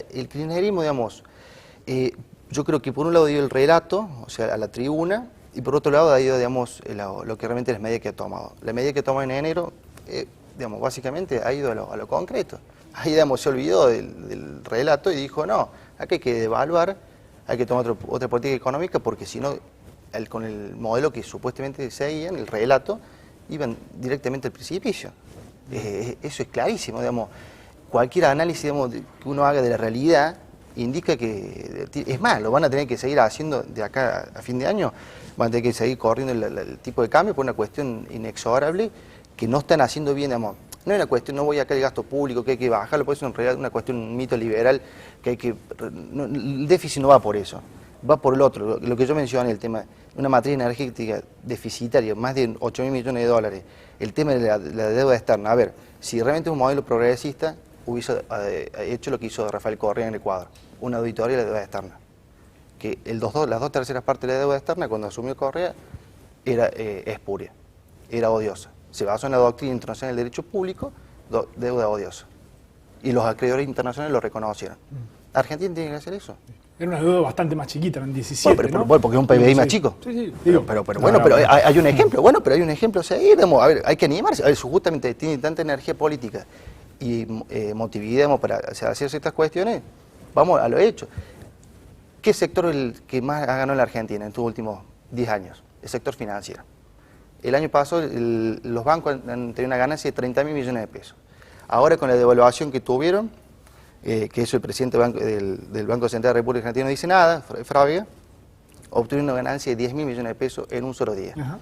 El kirchnerismo, digamos, yo creo que por un lado dio el relato, o sea, a la tribuna, y por otro lado ha ido, digamos, lo que realmente las medidas que ha tomado. La medida que tomó en enero, digamos, básicamente ha ido a lo concreto. Ahí, digamos, se olvidó del relato y dijo, no, aquí hay que devaluar, hay que tomar otra política económica, porque si no, con el modelo que supuestamente seguían, el relato, iban directamente al precipicio. Eso es clarísimo, digamos. Cualquier análisis, digamos, que uno haga de la realidad indica que, es más, lo van a tener que seguir haciendo de acá a fin de año, van a tener que seguir corriendo el tipo de cambio por una cuestión inexorable que no están haciendo bien, digamos. No es una cuestión, no voy acá el gasto público, que hay que bajarlo, puede ser en realidad una cuestión, un mito liberal, que hay que... No, el déficit no va por eso, va por el otro, lo que yo mencioné, el tema, una matriz energética deficitaria, más de 8.000 millones de dólares, el tema de la deuda externa. A ver, si realmente es un modelo progresista, hubiese hecho lo que hizo Rafael Correa en Ecuador, una auditoría de la deuda externa. Que las dos terceras partes de la deuda externa, cuando asumió Correa, era espuria, era odiosa. Se basó en la doctrina internacional del derecho público, deuda odiosa. Y los acreedores internacionales lo reconocieron. Argentina tiene que hacer eso. Era una deuda bastante más chiquita, eran 17, bueno, ¿no? Porque es un PBI más chico. Sí, sí. Digo, pero bueno, pero hay un ejemplo. Bueno, pero hay un ejemplo a seguir. A ver, hay que animarse. A ver, justamente tiene tanta energía política y motividad para hacer ciertas cuestiones, vamos a lo hecho. ¿Qué sector es el que más ha ganado en la Argentina en estos últimos 10 años? El sector financiero. El año pasado los bancos han tenido una ganancia de 30.000 millones de pesos. Ahora con la devaluación que tuvieron, que eso el presidente del Banco Central de la República Argentina no dice nada, Fraga, obtuvieron una ganancia de 10.000 millones de pesos en un solo día. Ajá.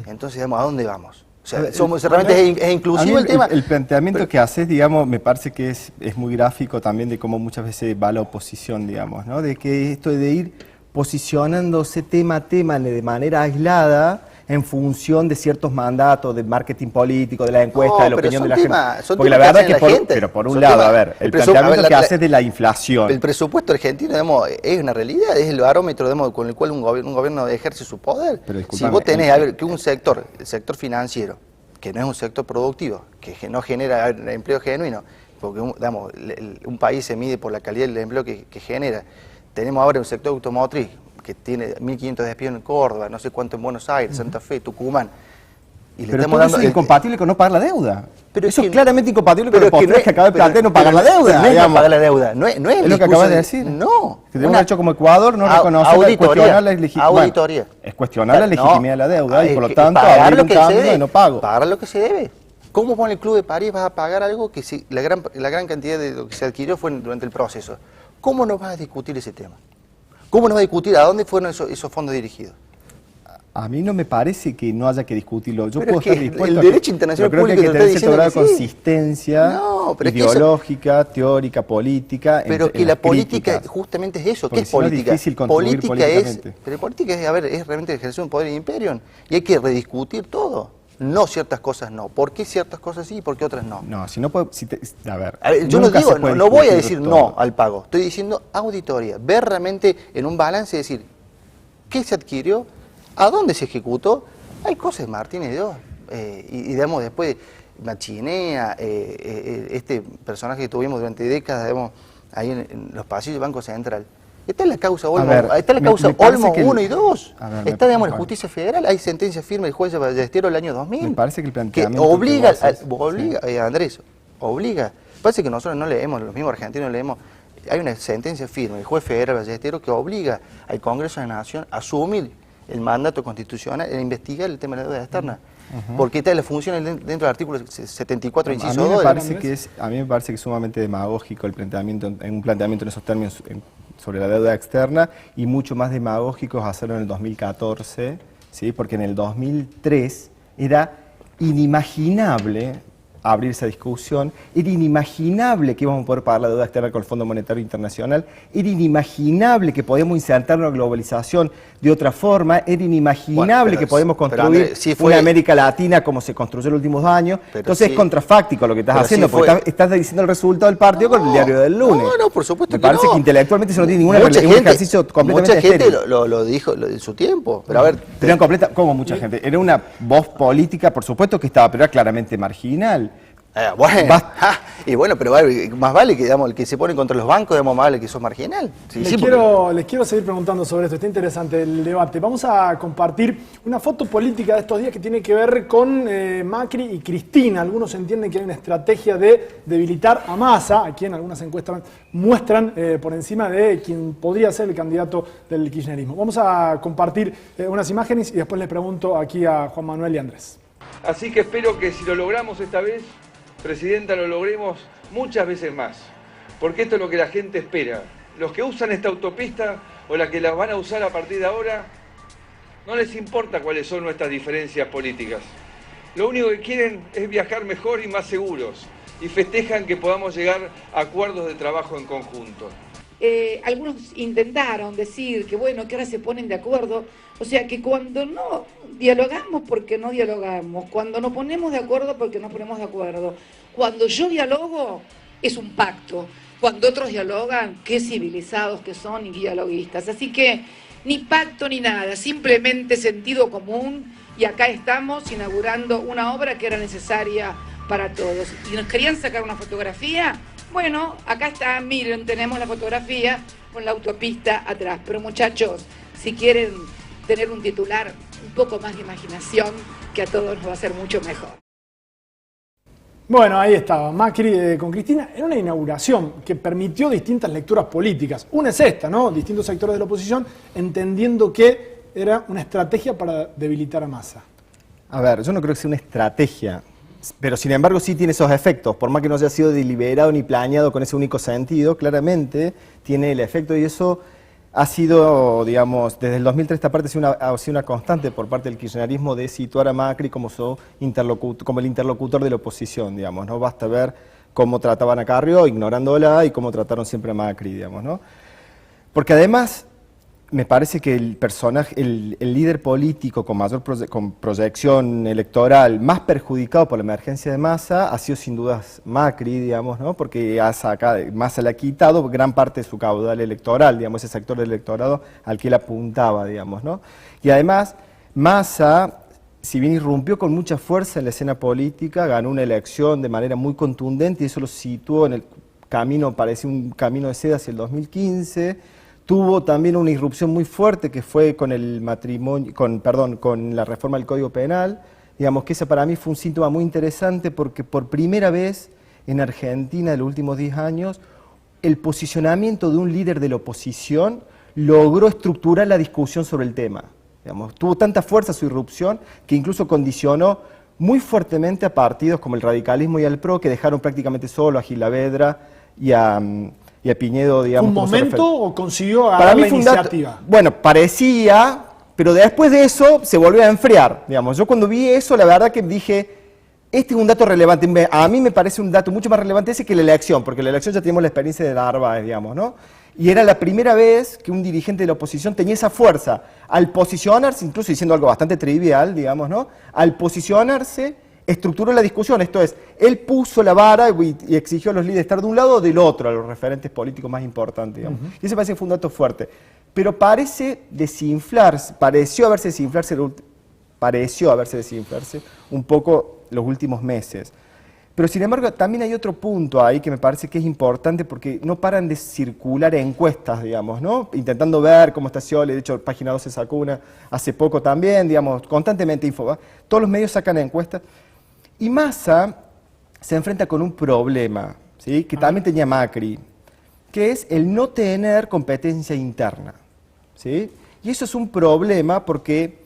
Entonces, digamos, ¿a dónde vamos? O sea, realmente es inclusivo el tema. El planteamiento que haces, digamos, me parece que es muy gráfico también de cómo muchas veces va la oposición, digamos, ¿no? De que esto de ir posicionándose tema a tema de manera aislada en función de ciertos mandatos de marketing político, de la encuesta, de la opinión de la gente. Porque la verdad que, pero por un lado, a ver, el planteamiento que haces de la inflación. El presupuesto argentino, digamos, es una realidad, es el barómetro, digamos, con el cual un gobierno ejerce su poder. Si vos tenés, a ver, que un sector, el sector financiero, que no es un sector productivo, que no genera empleo genuino, porque digamos, un país se mide por la calidad del empleo que genera. Tenemos ahora un sector automotriz que tiene 1.500 despidos en Córdoba, no sé cuánto en Buenos Aires, Santa Fe, Tucumán. Y pero todo eso es incompatible con no pagar la deuda. Pero eso es claramente incompatible con el que acaba de plantear no pagar la deuda. No es no pagar la deuda, no es lo que acabas de decir. No. Que tenemos hecho como Ecuador, no reconocer, cuestionar la legitimidad. Auditoría. Es cuestionar la legitimidad de la deuda y por lo tanto abrir un cambio de no pago. Pagar lo que se debe. ¿Cómo con el Club de París vas a pagar algo que la gran cantidad de lo que se adquirió fue durante el proceso? ¿Cómo no vas a discutir ese tema? ¿Cómo nos va a discutir a dónde fueron esos fondos dirigidos? A mí no me parece que no haya que discutirlo. Yo puedo estar dispuesto el derecho internacional público público que tener cierto grado de consistencia ideológica, teórica, política. Pero que la política justamente es eso. ¿Qué es política? Es difícil construir políticamente. Pero política es realmente ejercer un poder imperio y hay que rediscutir todo. No ciertas cosas no. ¿Por qué ciertas cosas sí y por qué otras no? No, si no puedo... a ver, yo no digo, no voy a decir no al pago. Estoy diciendo auditoría. Ver realmente en un balance y decir qué se adquirió, a dónde se ejecutó. Hay cosas, Martínez Dios. Y digamos, después Machinea, este personaje que tuvimos durante décadas, digamos, ahí en los pasillos del Banco Central. Está en la causa Olmo, está en la causa Olmo 1 y 2. Está, digamos, en la justicia federal. Hay sentencia firme del juez de Ballesteros del año 2000. Me parece que el planteamiento que obliga, Andrés, obliga. Parece que nosotros no leemos, los mismos argentinos leemos. Hay una sentencia firme del juez federal Ballesteros que obliga al Congreso de la Nación a asumir el mandato constitucional e investigar el tema de la deuda externa. Porque está la función dentro del artículo 74, inciso 2. A mí me parece que es sumamente demagógico el planteamiento, un planteamiento en esos términos sobre la deuda externa, y mucho más demagógico es hacerlo en el 2014, ¿sí? Porque en el 2003 era inimaginable abrir esa discusión, era inimaginable que íbamos a poder pagar la deuda externa con el Fondo Monetario Internacional, era inimaginable que podíamos insertar una globalización de otra forma, era inimaginable que podemos construir una América Latina como se construyó en los últimos años. Entonces es contrafáctico lo que estás haciendo, porque estás diciendo el resultado del partido con el diario del lunes. No, por supuesto que no. Me parece que intelectualmente eso no tiene ningún ejercicio completamente mucha gente lo dijo en su tiempo, pero a ver... ¿Cómo mucha gente? Era una voz política, por supuesto que estaba, pero era claramente marginal. Bueno, y bueno, pero más vale que, digamos, el que se pone contra los bancos, digamos, más vale que sos marginal. Sí, les, sí, les quiero seguir preguntando sobre esto, está interesante el debate. Vamos a compartir una foto política de estos días que tiene que ver con Macri y Cristina. Algunos entienden que hay una estrategia de debilitar a Massa, a quien algunas encuestas muestran por encima de quien podría ser el candidato del kirchnerismo. Vamos a compartir unas imágenes y después les pregunto aquí a Juan Manuel y Andrés. Así que espero que si lo logramos esta vez, Presidenta, lo logremos muchas veces más, porque esto es lo que la gente espera. Los que usan esta autopista o la que la van a usar a partir de ahora, no les importa cuáles son nuestras diferencias políticas. Lo único que quieren es viajar mejor y más seguros, y festejan que podamos llegar a acuerdos de trabajo en conjunto. Algunos intentaron decir que bueno, que ahora se ponen de acuerdo, o sea que cuando no dialogamos porque no dialogamos, cuando nos ponemos de acuerdo porque nos ponemos de acuerdo, cuando yo dialogo es un pacto, cuando otros dialogan, qué civilizados que son y dialoguistas, así que ni pacto ni nada, simplemente sentido común y acá estamos inaugurando una obra que era necesaria para todos. ¿Y nos querían sacar una fotografía? Bueno, acá está, miren, tenemos la fotografía con la autopista atrás. Pero muchachos, si quieren tener un titular, un poco más de imaginación, que a todos nos va a hacer mucho mejor. Bueno, ahí estaba Macri con Cristina en una inauguración que permitió distintas lecturas políticas. Una es esta, ¿no? Distintos sectores de la oposición entendiendo que era una estrategia para debilitar a Massa. A ver, yo no creo que sea una estrategia. Pero sin embargo sí tiene esos efectos, por más que no haya sido deliberado ni planeado con ese único sentido, claramente tiene el efecto y eso ha sido, digamos, desde el 2003 esta parte ha sido una constante por parte del kirchnerismo de situar a Macri como el interlocutor de la oposición, digamos, ¿no? Basta ver cómo trataban a Carrió, ignorándola, y cómo trataron siempre a Macri, digamos, ¿no? Porque además me parece que el personaje, el líder político con mayor con proyección electoral más perjudicado por la emergencia de Massa ha sido sin dudas Macri, digamos, ¿no? Porque Massa le ha quitado gran parte de su caudal electoral, digamos, ese sector del electorado al que él apuntaba, digamos, ¿no? Y además, Massa, si bien irrumpió con mucha fuerza en la escena política, ganó una elección de manera muy contundente y eso lo situó en el camino, parecía un camino de seda hacia el 2015. Tuvo también una irrupción muy fuerte que fue con el matrimonio, con la reforma del Código Penal. Digamos que ese para mí fue un síntoma muy interesante porque por primera vez en Argentina en los últimos 10 años el posicionamiento de un líder de la oposición logró estructurar la discusión sobre el tema. Digamos, tuvo tanta fuerza su irrupción que incluso condicionó muy fuertemente a partidos como el radicalismo y el PRO que dejaron prácticamente solo a Gilavedra y a Piñedo, digamos. ¿Un momento o consiguió Para agarrar mí la fue iniciativa? Bueno, parecía, pero después de eso se volvió a enfriar, digamos. Yo cuando vi eso, la verdad que dije, este es un dato relevante. A mí me parece un dato mucho más relevante ese que la elección, porque la elección ya teníamos la experiencia de Narváez, digamos, ¿no? Y era la primera vez que un dirigente de la oposición tenía esa fuerza al posicionarse, incluso diciendo algo bastante trivial, digamos, ¿no? Al posicionarse, estructuró la discusión, esto es, él puso la vara y exigió a los líderes estar de un lado o del otro, a los referentes políticos más importantes, digamos. Y ese parece que fue un dato fuerte. Pero pareció haberse desinflarse un poco los últimos meses. Pero sin embargo, también hay otro punto ahí que me parece que es importante porque no paran de circular encuestas, digamos, ¿no? Intentando ver cómo está Scioli, de hecho, Página 12 sacó una hace poco también, digamos, constantemente Infobae. Todos los medios sacan encuestas. Y Massa se enfrenta con un problema, ¿sí? Que también tenía Macri, que es el no tener competencia interna, ¿sí? Y eso es un problema porque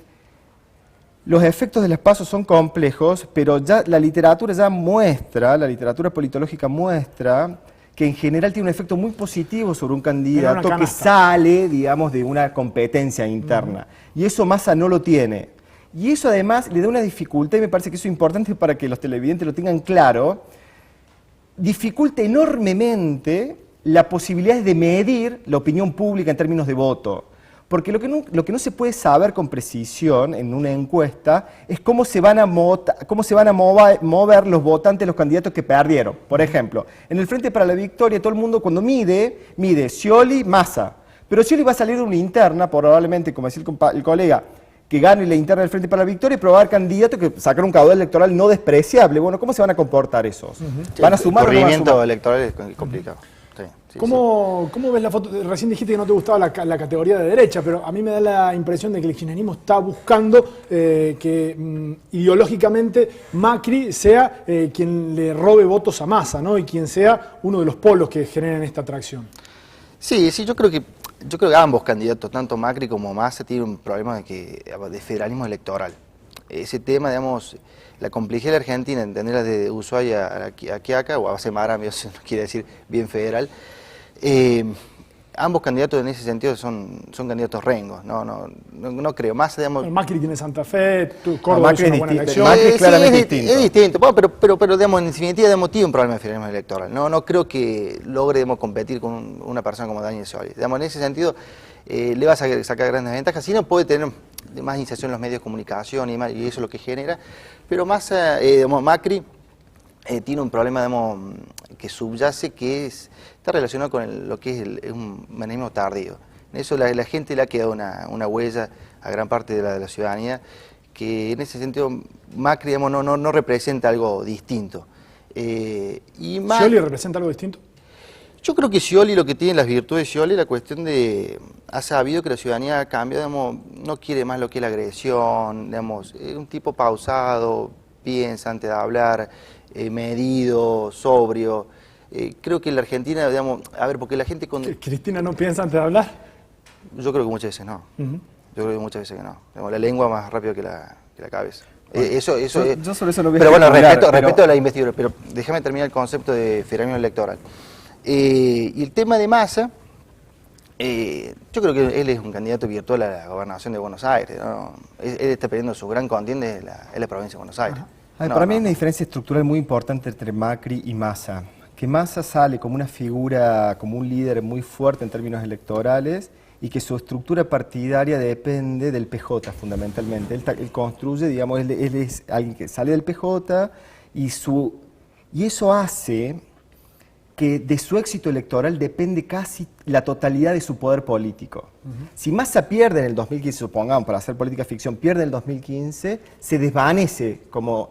los efectos de las PASO son complejos, pero ya la literatura politológica muestra que en general tiene un efecto muy positivo sobre un candidato que sale, digamos, de una competencia interna. Y eso Massa no lo tiene. Y eso además le da una dificultad, y me parece que eso es importante para que los televidentes lo tengan claro, dificulta enormemente la posibilidad de medir la opinión pública en términos de voto. Porque lo que no se puede saber con precisión en una encuesta es cómo se van a mover los votantes de los candidatos que perdieron. Por ejemplo, en el Frente para la Victoria todo el mundo cuando mide Scioli, Massa. Pero Scioli va a salir de una interna, probablemente, como decía el colega, que gane la interna del Frente para la Victoria y probar candidatos que sacar un caudal electoral no despreciable. Bueno, ¿cómo se van a comportar esos? ¿Van a sumar o no van a corrimiento sumar? electoral es complicado. Sí, ¿Cómo ves la foto? Recién dijiste que no te gustaba la categoría de derecha, pero a mí me da la impresión de que el kirchnerismo está buscando que ideológicamente Macri sea quien le robe votos a Massa, ¿no? Y quien sea uno de los polos que generen esta atracción. Sí, yo creo que ambos candidatos, tanto Macri como Massa, tienen un problema de federalismo electoral. Ese tema, digamos, la complejidad de la Argentina, entenderla de Ushuaia a Quiaca, o a Semarambio, si no quiere decir bien federal, ambos candidatos en ese sentido son candidatos rengos, no creo. Massa, digamos... Macri tiene Santa Fe, Córdoba hizo una buena elección. Macri es claramente distinto. Es distinto, bueno, pero digamos, en definitiva tiene un problema de federalismo electoral. No creo que logre, digamos, competir con una persona como Daniel Scioli. Digamos, en ese sentido le va a sacar grandes ventajas, si no puede tener más iniciación en los medios de comunicación y eso es lo que genera, pero Massa, Macri tiene un problema, digamos, que subyace, que está relacionado con lo que es un menemismo tardío. En eso la gente le ha quedado una huella a gran parte de la ciudadanía, que en ese sentido Macri, digamos, no representa algo distinto. ¿Scioli representa algo distinto? Yo creo que Scioli, lo que tiene las virtudes de Scioli, la cuestión de, ha sabido que la ciudadanía ha cambiado, digamos, no quiere más lo que es la agresión, digamos, es un tipo pausado, piensa antes de hablar, medido, sobrio. Creo que en la Argentina, digamos, a ver, porque la gente con... ¿Cristina no piensa antes de hablar? Yo creo que muchas veces no. Yo creo que muchas veces que no. Digamos, la lengua más rápido que la cabeza. Yo sobre eso no voy a pero bueno, hablar, respeto a la investidura, pero déjame terminar el concepto de federalismo electoral. Y el tema de Massa, yo creo que él es un candidato virtual a la gobernación de Buenos Aires, ¿no? Él está perdiendo su gran contienda en la provincia de Buenos Aires. Para mí hay una diferencia estructural muy importante entre Macri y Massa. Que Massa sale como una figura, como un líder muy fuerte en términos electorales y que su estructura partidaria depende del PJ fundamentalmente. Él construye, digamos, él es alguien que sale del PJ y eso hace que de su éxito electoral depende casi la totalidad de su poder político. Si Massa pierde en el 2015, supongamos, para hacer política ficción, pierde en el 2015, se desvanece como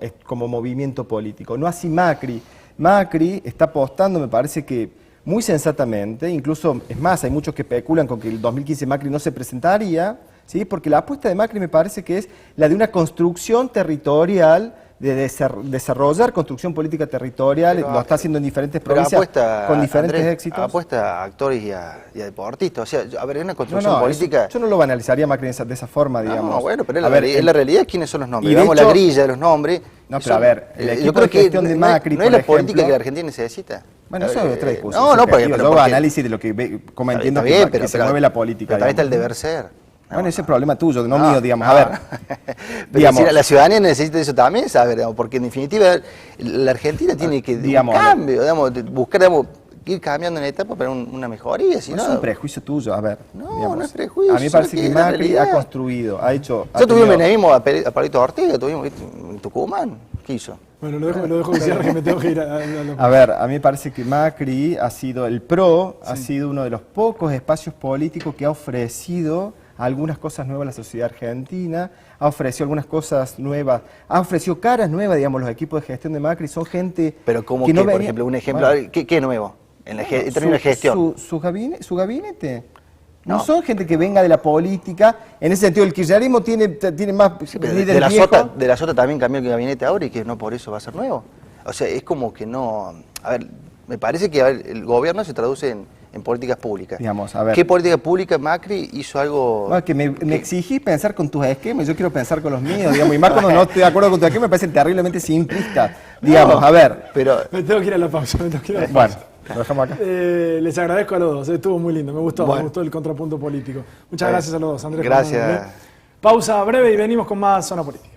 movimiento político. No así Macri. Macri está apostando, me parece que muy sensatamente, incluso, es más, hay muchos que especulan con que el 2015 Macri no se presentaría, ¿sí? Porque la apuesta de Macri me parece que es la de una construcción territorial, de desarrollar construcción política territorial, lo está haciendo en diferentes provincias con diferentes Andrés, éxitos. Apuesta a actores y a deportistas, o sea, a ver, es una construcción política... Yo no lo banalizaría Macri de esa forma, digamos. No, bueno, pero en la realidad, ¿quiénes son los nombres? Digamos, la grilla de los nombres... No, pero a ver, el equipo yo creo de gestión de Macri, no es la política que la Argentina necesita. Bueno, eso es otra discusión. Pero yo hago análisis de lo que, como entiendo que se mueve la política. Pero también está el deber ser. Bueno, ese es problema tuyo, no mío, digamos. A ver. Digamos, si la ciudadanía necesita eso también, saber, digamos, porque en definitiva la Argentina tiene que un cambio, digamos, buscar, digamos, ir cambiando en etapa para una mejoría. Si no, es un prejuicio tuyo, a ver. No es prejuicio. A mí me parece que Macri ha construido, ha hecho... Nosotros tuvimos menemismo a Palito Ortega, tuvimos en Tucumán. ¿Qué hizo? Bueno, lo dejo que cierre, que me tengo que ir a ver, a mí me parece que Macri ha sido, el PRO ha sido uno de los pocos espacios políticos que ha ofrecido algunas cosas nuevas a la sociedad argentina, ha ofrecido algunas cosas nuevas, ha ofrecido caras nuevas, digamos, los equipos de gestión de Macri son gente... Pero ¿cómo que, por ejemplo, un ejemplo? Bueno, ¿qué nuevo? En términos de gestión. Su gabinete. No son gente que venga de la política. En ese sentido, el kirchnerismo tiene más líderes viejos. De la Sota también cambió el gabinete ahora y que no por eso va a ser nuevo. O sea, es como que no... A ver, me parece que el gobierno se traduce en políticas públicas. Digamos, a ver. ¿Qué política pública Macri hizo algo...? No, que me exigís pensar con tus esquemas, yo quiero pensar con los míos, digamos, y más cuando no estoy de acuerdo con tus esquemas me parece terriblemente simplista. Digamos, a ver. Pero... Me tengo que ir a la pausa, Bueno, lo dejamos acá. Les agradezco a los dos, estuvo muy lindo, me gustó el contrapunto político. Muchas gracias a los dos, Andrés. Gracias. Pausa breve y venimos con más Zona Política.